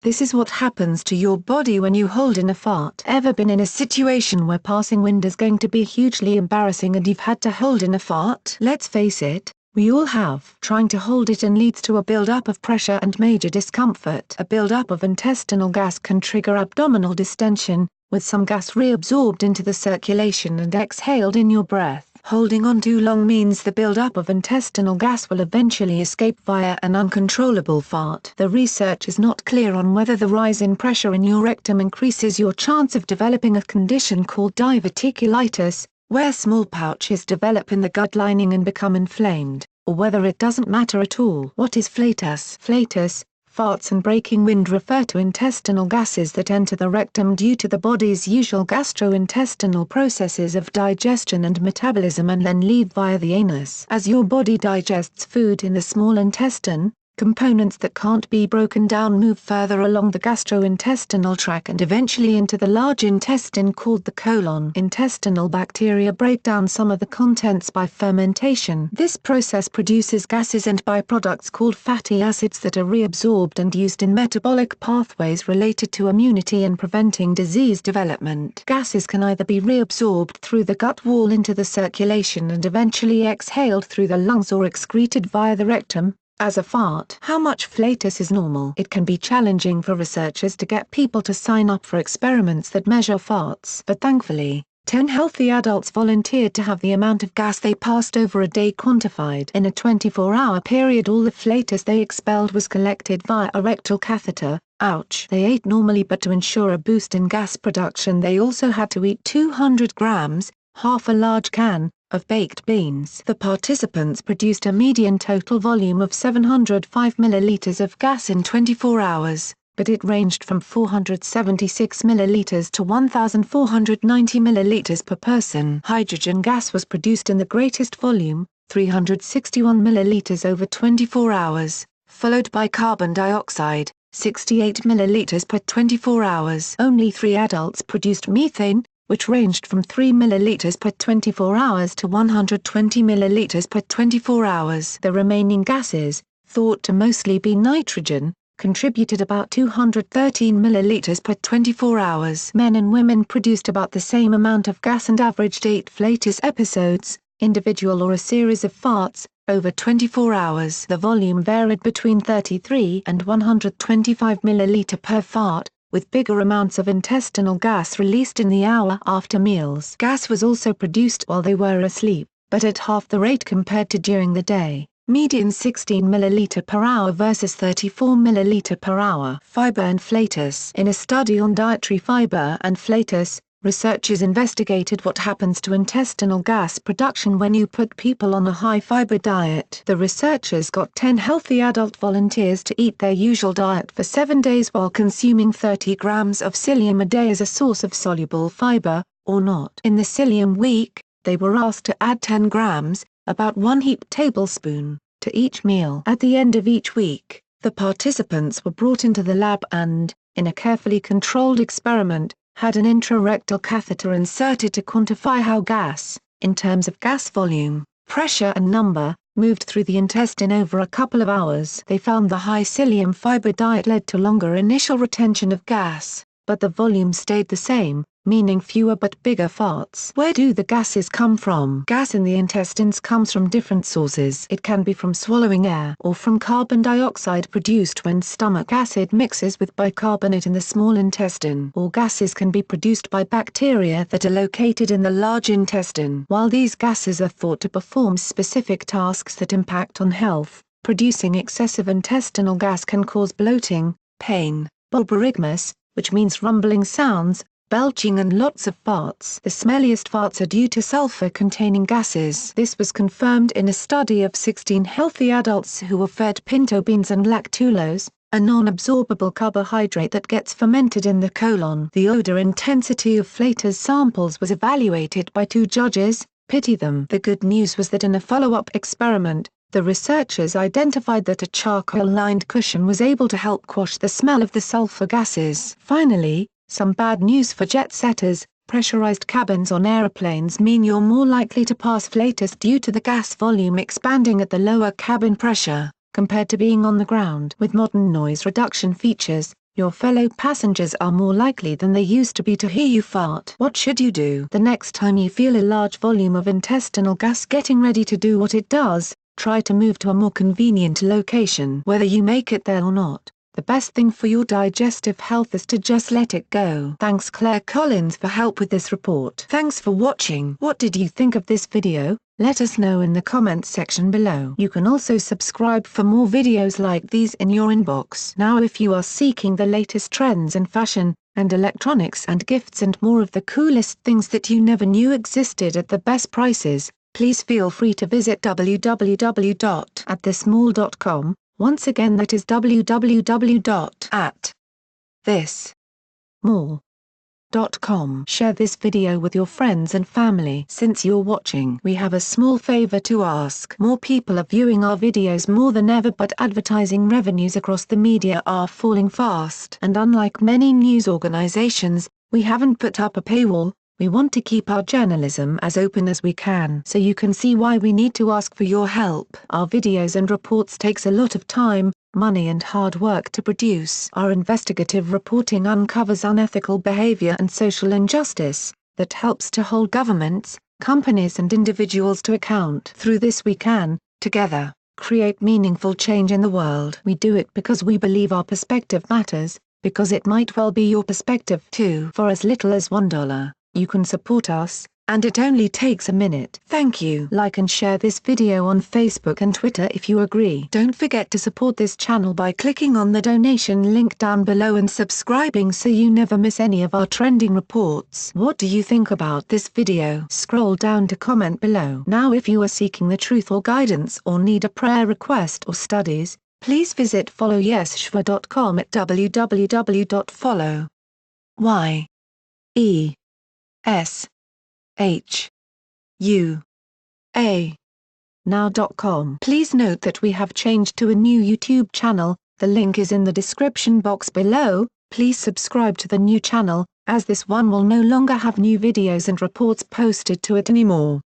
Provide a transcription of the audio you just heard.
This is what happens to your body when you hold in a fart. Ever been in a situation where passing wind is going to be hugely embarrassing and you've had to hold in a fart? Let's face it, we all have. Trying to hold it in leads to a build-up of pressure and major discomfort. A build-up of intestinal gas can trigger abdominal distension, with some gas reabsorbed into the circulation and exhaled in your breath. Holding on too long means the build-up of intestinal gas will eventually escape via an uncontrollable fart. The research is not clear on whether the rise in pressure in your rectum increases your chance of developing a condition called diverticulitis, where small pouches develop in the gut lining and become inflamed, or whether it doesn't matter at all. What is flatus? Flatus, farts and breaking wind refer to intestinal gases that enter the rectum due to the body's usual gastrointestinal processes of digestion and metabolism and then leave via the anus. As your body digests food in the small intestine, components that can't be broken down move further along the gastrointestinal tract and eventually into the large intestine called the colon. Intestinal bacteria break down some of the contents by fermentation. This process produces gases and byproducts called fatty acids that are reabsorbed and used in metabolic pathways related to immunity and preventing disease development. Gases can either be reabsorbed through the gut wall into the circulation and eventually exhaled through the lungs or excreted via the rectum, as a fart. How much flatus is normal? It can be challenging for researchers to get people to sign up for experiments that measure farts. But thankfully, 10 healthy adults volunteered to have the amount of gas they passed over a day quantified. In a 24-hour period, all the flatus they expelled was collected via a rectal catheter. Ouch. They ate normally, but to ensure a boost in gas production they also had to eat 200 grams, half a large can, of baked beans. The participants produced a median total volume of 705 milliliters of gas in 24 hours, but it ranged from 476 milliliters to 1,490 milliliters per person. Hydrogen gas was produced in the greatest volume, 361 milliliters over 24 hours, followed by carbon dioxide, 68 milliliters per 24 hours. Only 3 adults produced methane, which ranged from 3 milliliters per 24 hours to 120 milliliters per 24 hours. The remaining gases, thought to mostly be nitrogen, contributed about 213 milliliters per 24 hours. Men and women produced about the same amount of gas and averaged 8 flatus episodes, individual or a series of farts, over 24 hours. The volume varied between 33 and 125 milliliter per fart, with bigger amounts of intestinal gas released in the hour after meals. Gas was also produced while they were asleep, but at half the rate compared to during the day, median 16 milliliter per hour versus 34 milliliter per hour. Fiber and flatus. In a study on dietary fiber and flatus, researchers investigated what happens to intestinal gas production when you put people on a high-fiber diet. The researchers got 10 healthy adult volunteers to eat their usual diet for 7 days while consuming 30 grams of psyllium a day as a source of soluble fiber, or not. In the psyllium week, they were asked to add 10 grams, about 1 heaped tablespoon, to each meal. At the end of each week, the participants were brought into the lab and, in a carefully controlled experiment, had an intrarectal catheter inserted to quantify how gas, in terms of gas volume, pressure and number, moved through the intestine over a couple of hours. They found the high psyllium fiber diet led to longer initial retention of gas, but the volume stayed the same, meaning fewer but bigger farts. Where do the gases come from? Gas in the intestines comes from different sources. It can be from swallowing air or from carbon dioxide produced when stomach acid mixes with bicarbonate in the small intestine. Or gases can be produced by bacteria that are located in the large intestine. While these gases are thought to perform specific tasks that impact on health, producing excessive intestinal gas can cause bloating, pain, bulborhygmus, which means rumbling sounds, belching and lots of farts. The smelliest farts are due to sulfur-containing gases. This was confirmed in a study of 16 healthy adults who were fed pinto beans and lactulose, a non-absorbable carbohydrate that gets fermented in the colon. The odor intensity of flatus samples was evaluated by 2 judges. Pity them. The good news was that in a follow-up experiment, the researchers identified that a charcoal-lined cushion was able to help quash the smell of the sulfur gases. Finally, some bad news for jet setters. Pressurized cabins on aeroplanes mean you're more likely to pass flatus due to the gas volume expanding at the lower cabin pressure, compared to being on the ground. With modern noise reduction features, Your fellow passengers are more likely than they used to be to hear you fart. What should you do? The next time you feel a large volume of intestinal gas getting ready to do what it does, try to move to a more convenient location. Whether you make it there or not, the best thing for your digestive health is to just let it go. Thanks Claire Collins for help with this report. Thanks for watching. What did you think of this video? Let us know in the comments section below. You can also subscribe for more videos like these in your inbox. Now if you are seeking the latest trends in fashion, and electronics and gifts and more of the coolest things that you never knew existed at the best prices, please feel free to visit www.athismall.com. Once again, that is www.athismall.com. Share this video with your friends and family. Since you're watching, we have a small favor to ask. More people are viewing our videos more than ever, but advertising revenues across the media are falling fast. And unlike many news organizations, we haven't put up a paywall. We want to keep our journalism as open as we can, so you can see why we need to ask for your help. Our videos and reports takes a lot of time, money and hard work to produce. Our investigative reporting uncovers unethical behavior and social injustice that helps to hold governments, companies and individuals to account. Through this we can, together, create meaningful change in the world. We do it because we believe our perspective matters, because it might well be your perspective too. For as little as $1. You can support us, and it only takes a minute. Thank you. Like and share this video on Facebook and Twitter if you agree. Don't forget to support this channel by clicking on the donation link down below and subscribing so you never miss any of our trending reports. What do you think about this video? Scroll down to comment below. Now if you are seeking the truth or guidance or need a prayer request or studies, please visit followyeshua.com at www.follow.now.com. Please note that we have changed to a new YouTube channel. The link is in the description box below. Please subscribe to the new channel, as this one will no longer have new videos and reports posted to it anymore.